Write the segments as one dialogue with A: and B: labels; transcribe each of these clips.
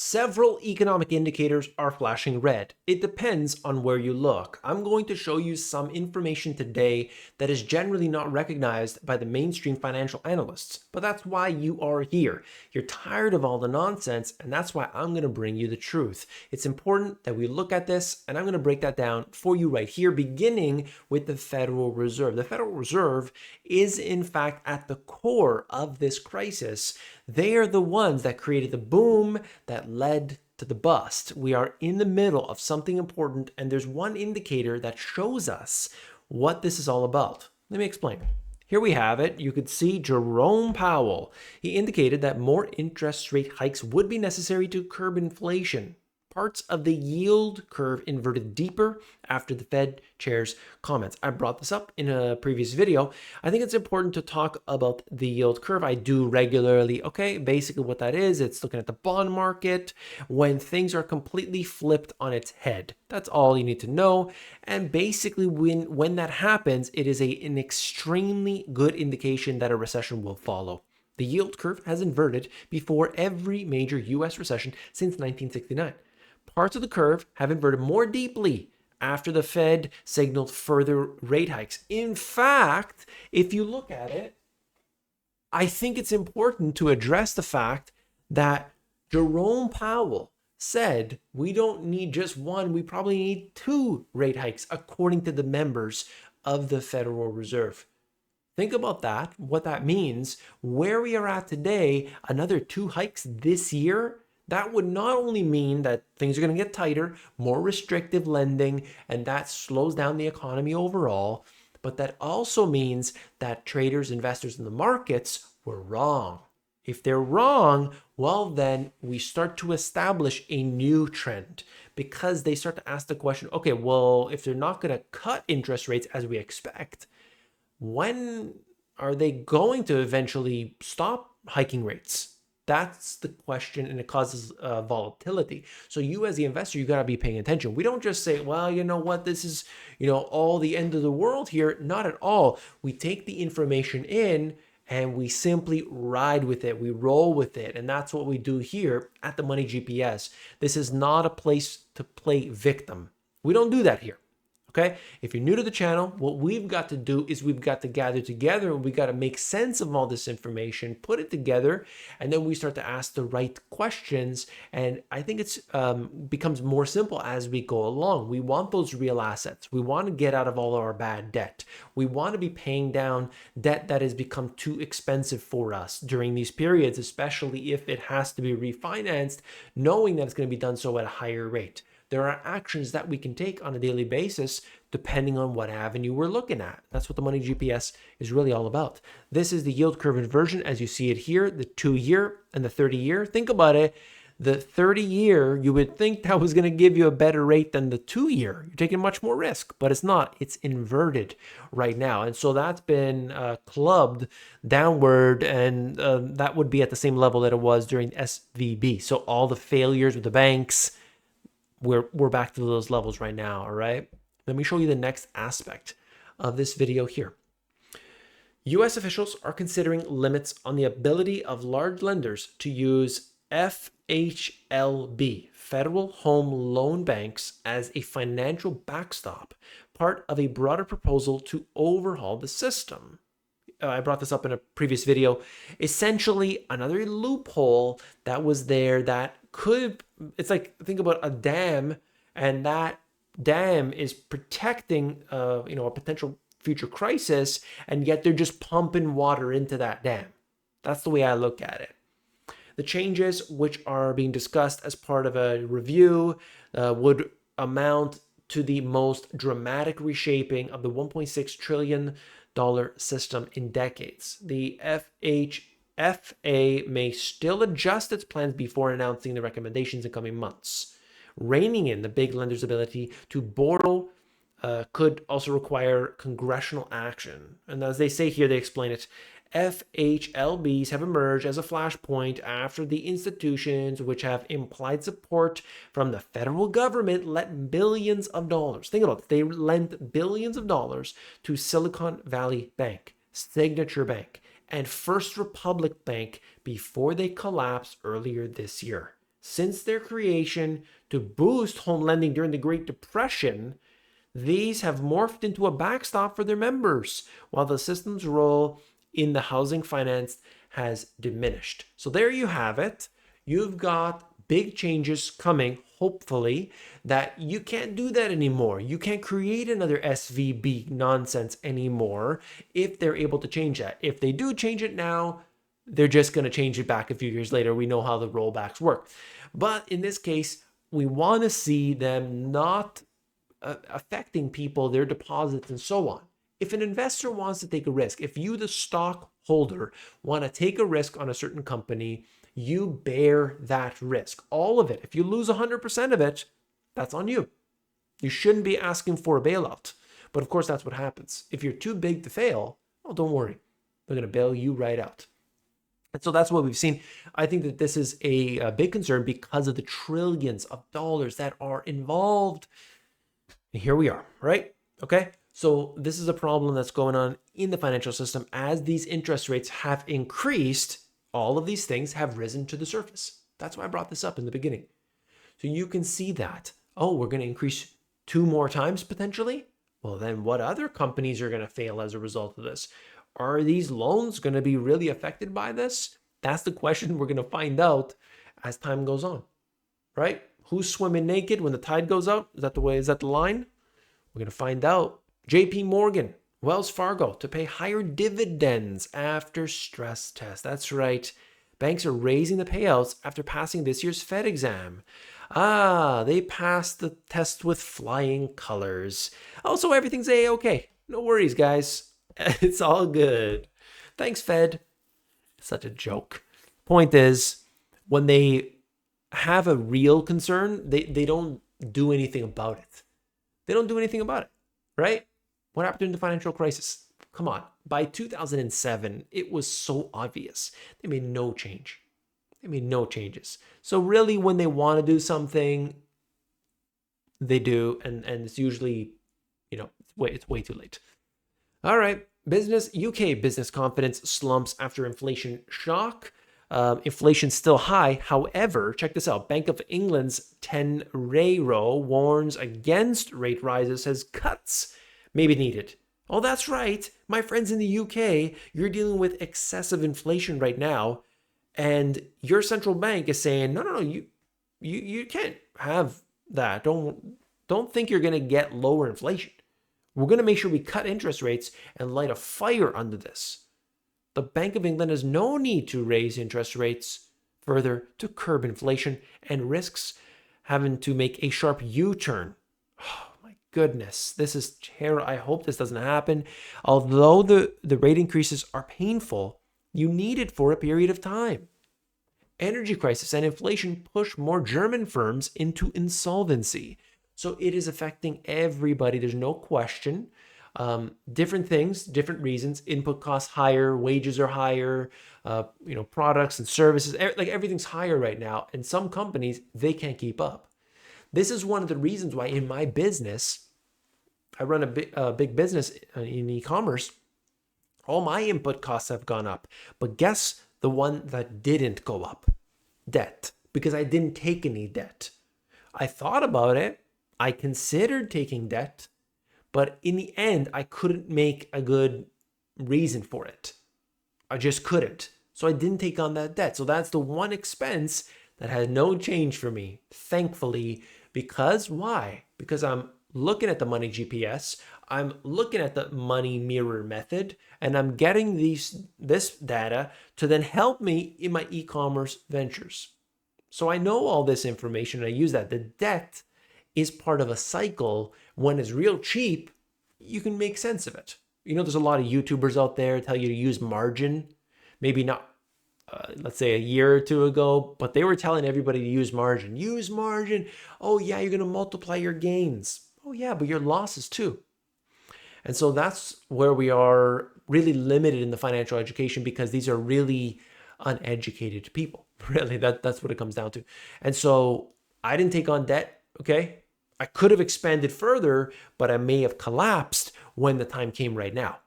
A: Several economic indicators are flashing red. It depends on where you look. I'm going to show you some information today that is generally not recognized by the mainstream financial analysts, but that's why you are here. You're tired of all the nonsense, and that's why I'm going to bring you the truth. It's important that we look at this, and I'm going to break that down for you right here, beginning with the Federal Reserve. The Federal Reserve is in fact at the core of this crisis. They are the ones that created the boom that led to the bust. We are in the middle of something important, and there's one indicator that shows us what this is all about. Let me explain. Here we have it. You could see Jerome Powell. He indicated that more interest rate hikes would be necessary to curb inflation. Parts of the yield curve inverted deeper after the Fed chair's comments. I brought this up in a previous video. I think it's important to talk about the yield curve. I do regularly. Okay, basically what that is, it's looking at the bond market when things are completely flipped on its head. That's all you need to know. And basically when that happens, it is an extremely good indication that a recession will follow. The yield curve has inverted before every major US recession since 1969. Parts of the curve have inverted more deeply after the Fed signaled further rate hikes. In fact, if you look at it, I think it's important to address the fact that Jerome Powell said we don't need just one, we probably need 2 rate hikes, according to the members of the Federal Reserve. Think about that, what that means. Where we are at today, another 2 hikes this year, that would not only mean that things are going to get tighter, more restrictive lending, and that slows down the economy overall, but that also means that traders, investors in the markets were wrong. If they're wrong, well, then we start to establish a new trend because they start to ask the question, okay, well, if they're not going to cut interest rates as we expect, when are they going to eventually stop hiking rates? That's the question, and it causes volatility. So you as the investor, you got to be paying attention. We don't just say, well, you know what, this is, all the end of the world here. Not at all. We take the information in and we simply ride with it. We roll with it. And that's what we do here at the Money GPS. This is not a place to play victim. We don't do that here. Okay, if you're new to the channel, what we've got to do is we've got to gather together and we got to make sense of all this information, put it together, and then we start to ask the right questions. And I think it's becomes more simple as we go along. We want those real assets. We want to get out of all our bad debt. We want to be paying down debt that has become too expensive for us during these periods, especially if it has to be refinanced, knowing that it's going to be done so at a higher rate. There are actions that we can take on a daily basis depending on what avenue we're looking at. That's what the Money GPS is really all about. This is the yield curve inversion as you see it here, the 2-year and the 30-year. Think about it. The 30-year, you would think that was going to give you a better rate than the 2-year. You're taking much more risk, but it's not. It's inverted right now. And so that's been clubbed downward, and that would be at the same level that it was during SVB. So all the failures with the banks, we're back to those levels right now, all right? Let me show you the next aspect of this video here. U.S. officials are considering limits on the ability of large lenders to use FHLB, Federal Home Loan Banks, as a financial backstop, part of a broader proposal to overhaul the system. I brought this up in a previous video. Essentially, another loophole that was there that could, it's like, think about a dam, and that dam is protecting, a potential future crisis, and yet they're just pumping water into that dam. That's the way I look at it. The changes which are being discussed as part of a review would amount to the most dramatic reshaping of the $1.6 trillion system in decades. The FHFA may still adjust its plans before announcing the recommendations in coming months. Reining in the big lenders' ability to borrow could also require congressional action. And as they say here, they explain it. FHLBs have emerged as a flashpoint after the institutions which have implied support from the federal government lent billions of dollars. Think about it. They lent billions of dollars to Silicon Valley Bank, Signature Bank, and First Republic Bank before they collapsed earlier this year. since their creation to boost home lending during the Great Depression, these have morphed into a backstop for their members, while the system's role in the housing finance has diminished. So there you have it. You've got big changes coming, hopefully, that you can't do that anymore. You can't create another SVB nonsense anymore if they're able to change that. If they do change it now, they're just going to change it back a few years later. We know how the rollbacks work. But in this case, we want to see them not affecting people, their deposits, and so on. If an investor wants to take a risk, if you, the stockholder, want to take a risk on a certain company, you bear that risk, all of it. If you lose 100% of it, that's on you. You shouldn't be asking for a bailout. But of course, that's what happens. If you're too big to fail, well, don't worry. They're going to bail you right out. And so that's what we've seen. I think that this is a big concern because of the trillions of dollars that are involved. And here we are, right? Okay. So this is a problem that's going on in the financial system. As these interest rates have increased, all of these things have risen to the surface. That's why I brought this up in the beginning. So you can see that, oh, we're going to increase 2 more times potentially. Well, then what other companies are going to fail as a result of this? Are these loans going to be really affected by this? That's the question we're going to find out as time goes on, right? Who's swimming naked when the tide goes out? Is that the way? Is that the line? We're going to find out. JPMorgan, Wells Fargo to pay higher dividends after stress test. That's right. Banks are raising the payouts after passing this year's Fed exam. They passed the test with flying colors. Also, everything's A-okay. No worries, guys. It's all good. Thanks, Fed. Such a joke. Point is, when they have a real concern, they don't do anything about it. They don't do anything about it, right? What happened during the financial crisis? Come on. By 2007, it was so obvious. They made no change. They made no changes. So really, when they want to do something, they do, and it's usually, it's way too late. All right, UK business confidence slumps after inflation shock. Inflation's still high. However, check this out. Bank of England's Tenreyro warns against rate rises as cuts may be needed. Oh, that's right. My friends in the UK, you're dealing with excessive inflation right now. And your central bank is saying, no, you can't have that. Don't think you're going to get lower inflation. We're going to make sure we cut interest rates and light a fire under this. The Bank of England has no need to raise interest rates further to curb inflation and risks having to make a sharp U-turn. Oh my goodness, this is terrible. I hope this doesn't happen. Although the rate increases are painful, you need it for a period of time. Energy crisis and inflation push more German firms into insolvency. So it is affecting everybody. There's no question. Different things, different reasons. Input costs higher, wages are higher, products and services, like everything's higher right now. And some companies, they can't keep up. This is one of the reasons why in my business, I run a big business in e-commerce. All my input costs have gone up. But guess the one that didn't go up? Debt. Because I didn't take any debt. I thought about it. I considered taking debt. But in the end, I couldn't make a good reason for it. I just couldn't. So I didn't take on that debt. So that's the one expense that had no change for me, thankfully. Because why? Because I'm looking at the money GPS. I'm looking at the money mirror method, and I'm getting this data to then help me in my e-commerce ventures. So I know all this information. I use that. The debt is part of a cycle. When it's real cheap, you can make sense of it. There's a lot of YouTubers out there tell you to use margin. Maybe not, let's say a year or two ago, but they were telling everybody to use margin. Use margin. Oh yeah, you're going to multiply your gains. Oh yeah, but your losses too. And so that's where we are really limited in the financial education, because these are really uneducated people. Really, that's what it comes down to. And so I didn't take on debt, okay? I could have expanded further, but I may have collapsed when the time came right now.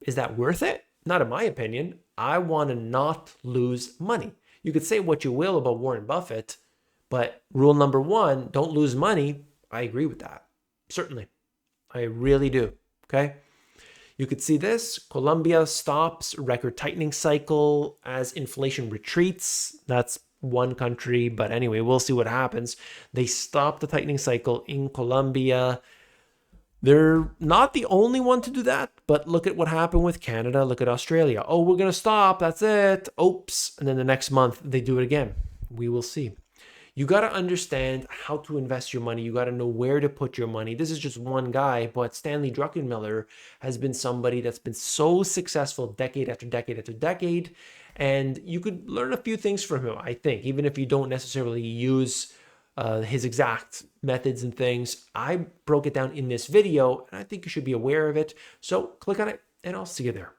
A: Is that worth it? Not in my opinion. I want to not lose money. You could say what you will about Warren Buffett, But rule number one, don't lose money. I agree with that. Certainly. I really do. Okay. You could see this. Colombia stops record tightening cycle as inflation retreats. That's one country, but anyway, we'll see what happens. They stop the tightening cycle in Colombia. They're not the only one to do that, but look at what happened with Canada. Look at Australia. Oh, we're going to stop. That's it. Oops. And then the next month, they do it again. We will see. You got to understand how to invest your money. You got to know where to put your money. This is just one guy, but Stanley Druckenmiller has been somebody that's been so successful decade after decade after decade. And you could learn a few things from him, I think, even if you don't necessarily use his exact methods and things. I broke it down in this video, and I think you should be aware of it. So click on it, and I'll see you there.